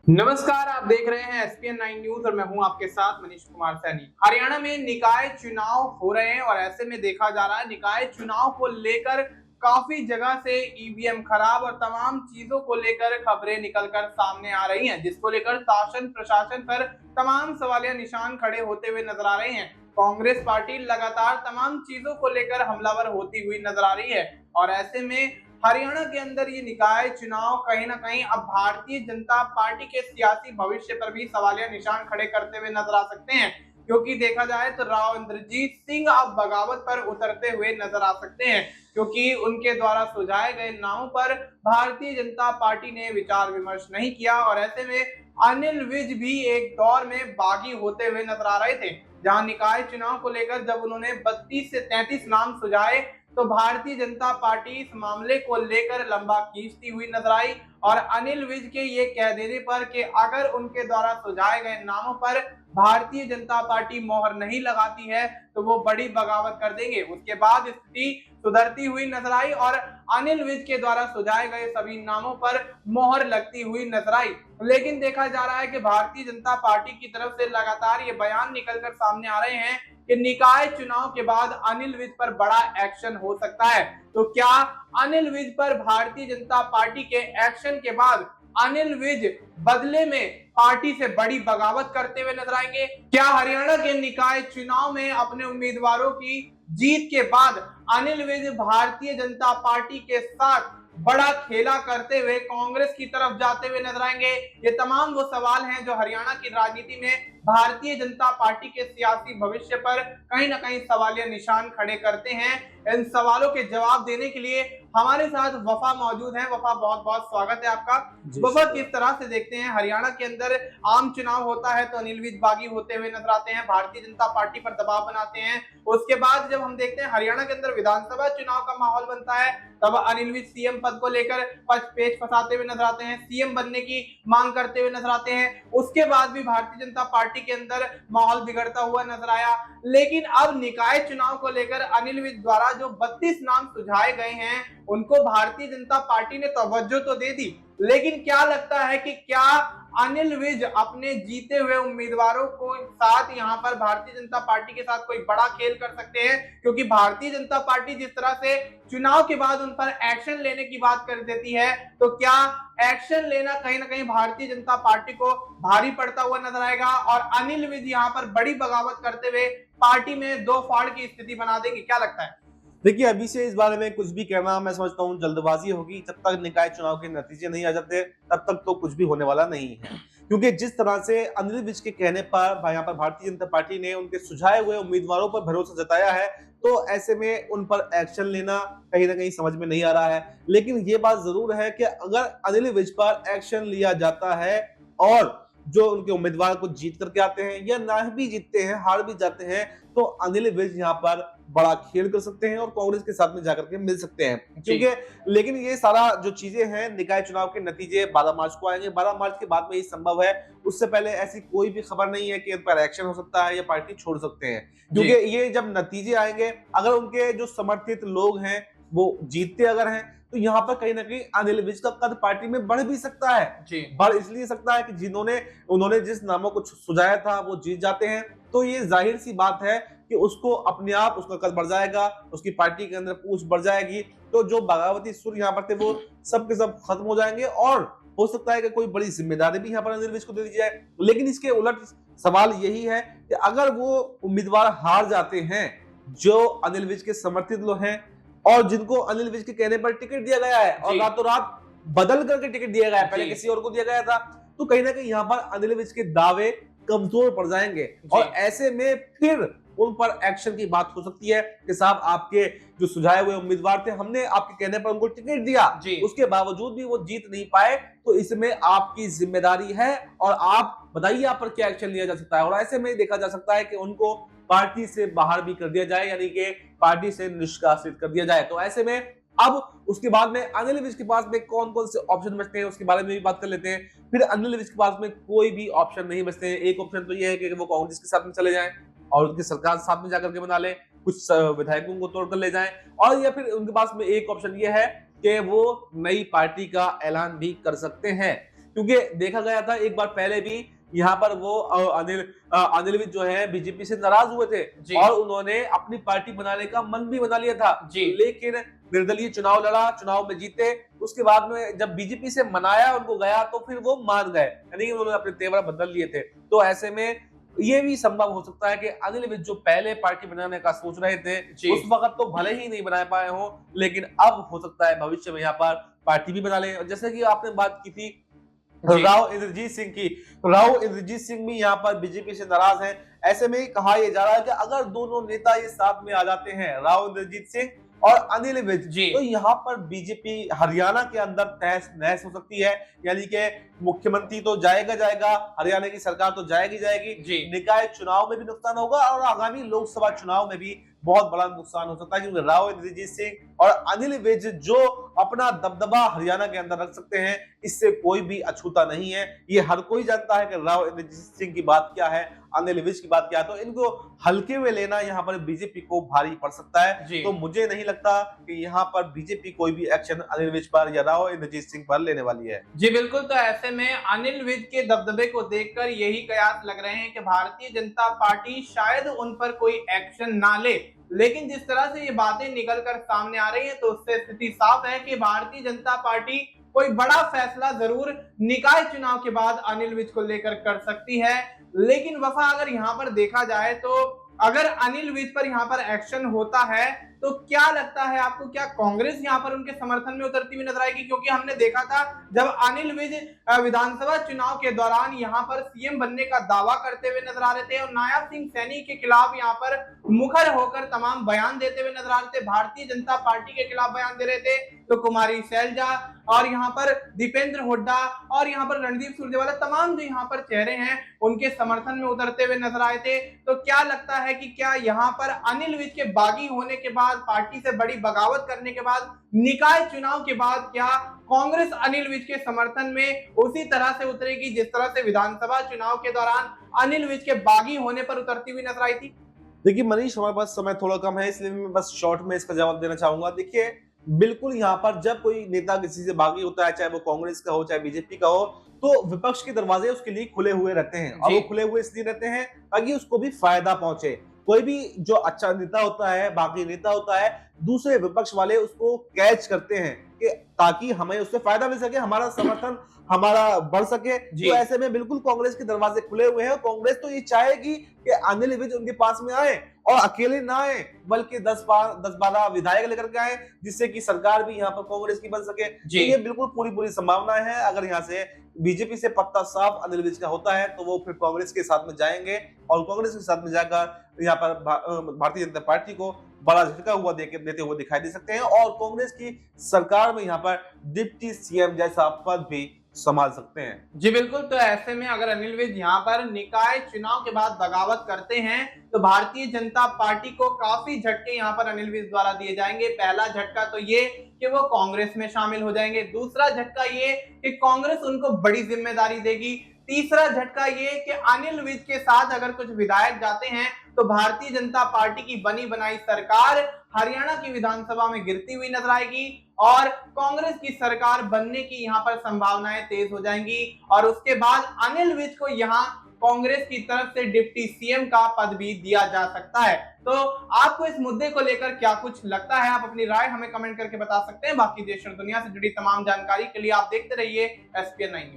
नमस्कार, आप देख रहे हैं एसपीएन 9 न्यूज और मैं हूं आपके साथ मनीष कुमार सैनी। हरियाणा में निकाय चुनाव हो रहे हैं और ऐसे में देखा जा रहा है निकाय चुनाव को लेकर काफी जगह से ईवीएम खराब और तमाम चीजों को लेकर खबरें निकलकर सामने आ रही हैं, जिसको लेकर शासन प्रशासन पर तमाम सवालिया निशान खड़े होते हुए नजर आ रहे हैं। कांग्रेस पार्टी लगातार तमाम चीजों को लेकर हमलावर होती हुई नजर आ रही है और ऐसे में हरियाणा के अंदर ये निकाय चुनाव कहीं ना कहीं अब भारतीय जनता पार्टी के सियासी भविष्य पर भी सवालिया निशान खड़े करते हुए नजर आ सकते हैं, क्योंकि देखा जाए तो राव इंद्रजीत सिंह अब बगावत पर उतरते हुए नजर आ सकते हैं, क्योंकि उनके द्वारा सुझाए गए नामों पर भारतीय जनता पार्टी ने विचार विमर्श नहीं किया और ऐसे में अनिल विज भी एक दौर में बागी होते हुए नजर आ रहे थे, जहां निकाय चुनाव को लेकर जब उन्होंने 32 से 33 नाम सुझाए तो भारतीय जनता पार्टी इस मामले को लेकर लंबा खींचती हुई नजर आई और अनिल विज के ये कह देने पर कि अगर उनके द्वारा सुझाए गए नामों पर भारतीय जनता पार्टी मोहर नहीं लगाती है तो वो बड़ी बगावत कर देंगे। उसके बाद स्थिति सुधरती हुई नजर आई और अनिल विज के द्वारा सुझाए गए सभी नामों पर मोहर लगती हुई नजर आई। लेकिन देखा जा रहा है कि भारतीय जनता पार्टी की तरफ से लगातार ये बयान निकलकर सामने आ रहे हैं कि निकाय चुनाव के बाद अनिल विज पर बड़ा एक्शन हो सकता है। तो क्या अनिल विज पर भारतीय जनता पार्टी के एक्शन के बाद अनिल विज बदले में पार्टी से बड़ी बगावत करते हुए नजर आएंगे? क्या हरियाणा के निकाय चुनाव में अपने उम्मीदवारों की जीत के बाद अनिल विज भारतीय जनता पार्टी के साथ बड़ा खेला करते हुए कांग्रेस की तरफ जाते हुए नजर आएंगे? ये तमाम वो सवाल हैं जो हरियाणा की राजनीति में भारतीय जनता पार्टी के सियासी भविष्य पर कहीं ना कहीं सवालिया निशान खड़े करते हैं। इन सवालों के जवाब देने के लिए हमारे साथ वफा मौजूद है। वफा, बहुत बहुत स्वागत है आपका। वफा, किस तरह से देखते हैं हरियाणा के अंदर आम चुनाव होता है तो अनिल विज बागी होते हुए नजर आते हैं, भारतीय जनता पार्टी पर दबाव बनाते हैं। उसके बाद जब हम देखते हैं हरियाणा के अंदर विधानसभा चुनाव का माहौल बनता है तब अनिल विज सीएम पद को लेकर पेच फंसाते हुए नजर आते हैं, सीएम बनने की मांग करते हुए नजर आते हैं। उसके बाद भी भारतीय जनता पार्टी के अंदर माहौल बिगड़ता हुआ नजर आया। लेकिन अब निकाय चुनाव को लेकर अनिल विज द्वारा जो 32 नाम सुझाए गए हैं उनको भारतीय जनता पार्टी ने तवज्जो तो दे दी, लेकिन क्या लगता है कि क्या अनिल विज अपने जीते हुए उम्मीदवारों को साथ यहाँ पर भारतीय जनता पार्टी के साथ कोई बड़ा खेल कर सकते हैं? क्योंकि भारतीय जनता पार्टी जिस तरह से चुनाव के बाद उन पर एक्शन लेने की बात कर देती है, तो क्या एक्शन लेना कहीं ना कहीं भारतीय जनता पार्टी को भारी पड़ता हुआ नजर आएगा और अनिल विज यहाँ पर बड़ी बगावत करते हुए पार्टी में दो फाड़ की स्थिति बना देंगे? क्या लगता है? देखिए, अभी से इस बारे में कुछ भी कहना मैं समझता हूँ जल्दबाजी होगी। जब तक निकाय चुनाव के नतीजे नहीं आ जाते तब तक तो कुछ भी होने वाला नहीं है, क्योंकि जिस तरह से अनिल विज के कहने पर यहाँ पर भारतीय जनता पार्टी ने उनके सुझाए हुए उम्मीदवारों पर भरोसा जताया है, तो ऐसे में उन पर एक्शन लेना कहीं ना कहीं समझ में नहीं आ रहा है। लेकिन ये बात जरूर है कि अगर अनिल विज पर एक्शन लिया जाता है और जो उनके उम्मीदवार को जीत करके आते हैं या ना भी जीतते हैं, हार भी जाते हैं, तो अनिल विज यहाँ पर बड़ा खेल कर सकते हैं और कांग्रेस के साथ में जाकर के मिल सकते हैं। क्योंकि लेकिन ये सारा जो चीजें हैं, निकाय चुनाव के नतीजे 12 मार्च को आएंगे। 12 मार्च के बाद में ये संभव है, उससे पहले ऐसी कोई भी खबर नहीं है कि इन पर एक्शन हो सकता है या पार्टी छोड़ सकते हैं। क्योंकि ये जब नतीजे आएंगे, अगर उनके जो समर्थित लोग हैं वो जीतते अगर हैं, तो यहाँ पर कहीं ना कहीं अनिल विज का कद पार्टी में बढ़ भी सकता है। बढ़ इसलिए सकता है कि उन्होंने जिस नामों को सुझाया था वो जीत जाते हैं, तो ये जाहिर सी बात है कि उसको अपने आप उसका कद बढ़ जाएगा, उसकी पार्टी के अंदर पूछ बढ़ जाएगी, तो जो बगावती सुर यहाँ पर थे वो सब के सब खत्म हो जाएंगे और हो सकता है कि कोई बड़ी जिम्मेदारी भी यहाँ पर अनिल विज को दे दी जाए। लेकिन इसके उलट सवाल यही है कि अगर वो उम्मीदवार हार जाते हैं जो अनिल विज के समर्थित लोग हैं और जिनको अनिल विज के कहने पर टिकट दिया गया है और रातों रात बदल करके टिकट दिया गया है, पहले किसी और को दिया गया था, तो कहीं ना कहीं यहाँ पर अनिल विज के दावे कमजोर पड़ जाएंगे और ऐसे में फिर उन पर एक्शन की बात हो सकती है कि साहब, आपके जो सुझाए हुए उम्मीदवार थे, हमने आपके कहने पर उनको टिकट दिया, उसके बावजूद भी वो जीत नहीं पाए, तो इसमें आपकी जिम्मेदारी है और आप बताइए आप पर क्या एक्शन लिया जा सकता है। और ऐसे में देखा जा सकता है कि उनको पार्टी से बाहर भी कर दिया जाए, यानी कि पार्टी से निष्कासित कर दिया जाए। तो ऐसे में अब उसके बाद में अनिल विज के पास में कौन कौन से ऑप्शन बचते हैं उसके बारे में भी बात कर लेते हैं। फिर अनिल विज के पास में कोई भी ऑप्शन नहीं बचते हैं। एक ऑप्शन तो ये है कि वो कांग्रेस के साथ में चले जाएं और उनकी सरकार साथ में जाकर के बना ले, कुछ विधायकों को तोड़कर ले जाएं, और या फिर उनके पास में एक ऑप्शन ये है कि वो नई पार्टी का ऐलान भी कर सकते हैं। क्योंकि देखा गया था एक बार पहले भी यहाँ पर वो अनिल विज जो है बीजेपी से नाराज हुए थे और उन्होंने अपनी पार्टी बनाने का मन भी बना लिया था, लेकिन निर्दलीय चुनाव लड़ा, चुनाव में जीते, उसके बाद में जब बीजेपी से मनाया उनको गया तो फिर वो मान गए, यानी उन्होंने अपने तेवर बदल लिए थे। तो ऐसे में ये भी संभव हो सकता है कि अनिल विज जो पहले पार्टी बनाने का सोच रहे थे उस वक्त तो भले ही नहीं बना पाए हो, लेकिन अब हो सकता है भविष्य में यहाँ पर पार्टी भी बना ले। जैसे कि आपने बात की थी राव इंद्रजीत सिंह की, राव इंद्रजीत सिंह भी यहाँ पर बीजेपी से नाराज हैं। ऐसे में कहा यह जा रहा है कि अगर दोनों नेता ये साथ में आ जाते हैं, राव इंद्रजीत सिंह और अनिल विज, तो यहाँ पर बीजेपी हरियाणा के अंदर तहस नहस हो सकती है, यानी कि मुख्यमंत्री तो जाएगा, हरियाणा की सरकार तो जाएगी, निकाय चुनाव में भी नुकसान होगा और आगामी लोकसभा चुनाव में भी बहुत बड़ा नुकसान हो सकता है, क्योंकि राव इंद्रजीत सिंह और अनिल विज जो अपना दबदबा हरियाणा के अंदर रख सकते हैं, इससे कोई भी अछूता नहीं है। ये हर कोई जानता है कि राव इंद्रजीत सिंह की बात क्या है, अनिल विज की बात क्या है, तो इनको हल्के में लेना यहाँ पर बीजेपी को भारी पड़ सकता है। तो मुझे नहीं लगता कि यहाँ पर बीजेपी कोई भी एक्शन अनिल विज पर या राव इंद्रजीत सिंह पर लेने वाली है। जी बिल्कुल, तो ऐसे में अनिल विज के दबदबे को देखकर यही कयास लग रहे हैं कि भारतीय जनता पार्टी शायद उन पर कोई एक्शन ना ले, लेकिन जिस तरह से ये बातें निकलकर सामने आ रही हैं तो उससे स्थिति साफ है कि भारतीय जनता पार्टी कोई बड़ा फैसला जरूर निकाय चुनाव के बाद अनिल विज को लेकर कर सकती है। लेकिन वफा अगर यहाँ पर देखा जाए तो अगर अनिल विज पर यहाँ पर एक्शन होता है तो क्या लगता है आपको, क्या कांग्रेस यहाँ पर उनके समर्थन में उतरती हुई नजर आएगी? क्योंकि हमने देखा था जब अनिल विज विधानसभा चुनाव के दौरान यहाँ पर सीएम बनने का दावा करते हुए नजर आ रहे थे और नायब सिंह सैनी के खिलाफ यहाँ पर मुखर होकर तमाम बयान देते हुए नजर आ रहे थे, भारतीय जनता पार्टी के खिलाफ बयान दे रहे थे, तो कुमारी शैलजा और यहाँ पर दीपेंद्र हुड्डा और यहाँ पर रणदीप सुरजेवाला, तमाम जो यहाँ पर चेहरे हैं उनके समर्थन में उतरते हुए नजर आए थे। तो क्या लगता है कि क्या यहाँ पर अनिल विज के बागी होने के बाद, पार्टी से बड़ी बगावत करने के बाद, निकाय चुनाव के बाद क्या कांग्रेस अनिल विज के समर्थन में उसी तरह से उतरेगी जिस तरह से विधानसभा चुनाव के दौरान अनिल विज के बागी होने पर उतरती हुई नजर आई थी? देखिए मनीष, हमारे पास समय थोड़ा कम है, इसलिए मैं बस शॉर्ट में इसका जवाब देना चाहूंगा। देखिए बिल्कुल यहाँ पर जब कोई नेता किसी से बागी होता है, चाहे वो कांग्रेस का हो चाहे बीजेपी का हो, तो विपक्ष के दरवाजे उसके लिए खुले हुए रहते हैं और वो खुले हुए इसलिए रहते हैं ताकि उसको भी फायदा पहुंचे। कोई भी जो अच्छा नेता होता है, बागी नेता होता है, दूसरे विपक्ष वाले उसको कैच करते हैं कि ताकि हमें उससे फायदा मिल सके, हमारा समर्थन हमारा बढ़ सके। तो ऐसे में बिल्कुल कांग्रेस के दरवाजे खुले हुए हैं और कांग्रेस तो ये चाहेगी कि अनिल विज उनके पास में आए और अकेले ना आए बल्कि 10-12 विधायक लेकर के आए, जिससे कि सरकार भी यहाँ पर कांग्रेस की बन सके। तो ये बिल्कुल पूरी संभावना है। अगर यहाँ से बीजेपी से पत्ता साफ अनिल विज का होता है तो वो फिर कांग्रेस के साथ में जाएंगे और कांग्रेस के साथ में जाकर यहाँ पर भारतीय जनता पार्टी को बड़ा झटका हुआ देते हुए दिखाई दे सकते हैं और कांग्रेस की सरकार में यहाँ पर डिप्टी सीएम जैसा पद भी संभाल सकते हैं। जी बिल्कुल, तो ऐसे में अगर अनिल विज यहाँ पर निकाय चुनाव के बाद बगावत करते हैं तो भारतीय जनता पार्टी को काफी झटके यहाँ पर अनिल विज द्वारा दिए जाएंगे। पहला झटका तो ये कि वो कांग्रेस में शामिल हो जाएंगे, दूसरा झटका ये कि कांग्रेस उनको बड़ी जिम्मेदारी देगी, तीसरा झटका ये कि अनिल विज के साथ अगर कुछ विधायक जाते हैं तो भारतीय जनता पार्टी की बनी बनाई सरकार हरियाणा की विधानसभा में गिरती हुई नजर आएगी और कांग्रेस की सरकार बनने की यहाँ पर संभावनाएं तेज हो जाएंगी और उसके बाद अनिल विज को यहाँ कांग्रेस की तरफ से डिप्टी सीएम का पद भी दिया जा सकता है। तो आपको इस मुद्दे को लेकर क्या कुछ लगता है? आप अपनी राय हमें कमेंट करके बता सकते हैं। बाकी देश और दुनिया से जुड़ी तमाम जानकारी के लिए आप देखते रहिए SPN9 न्यूज।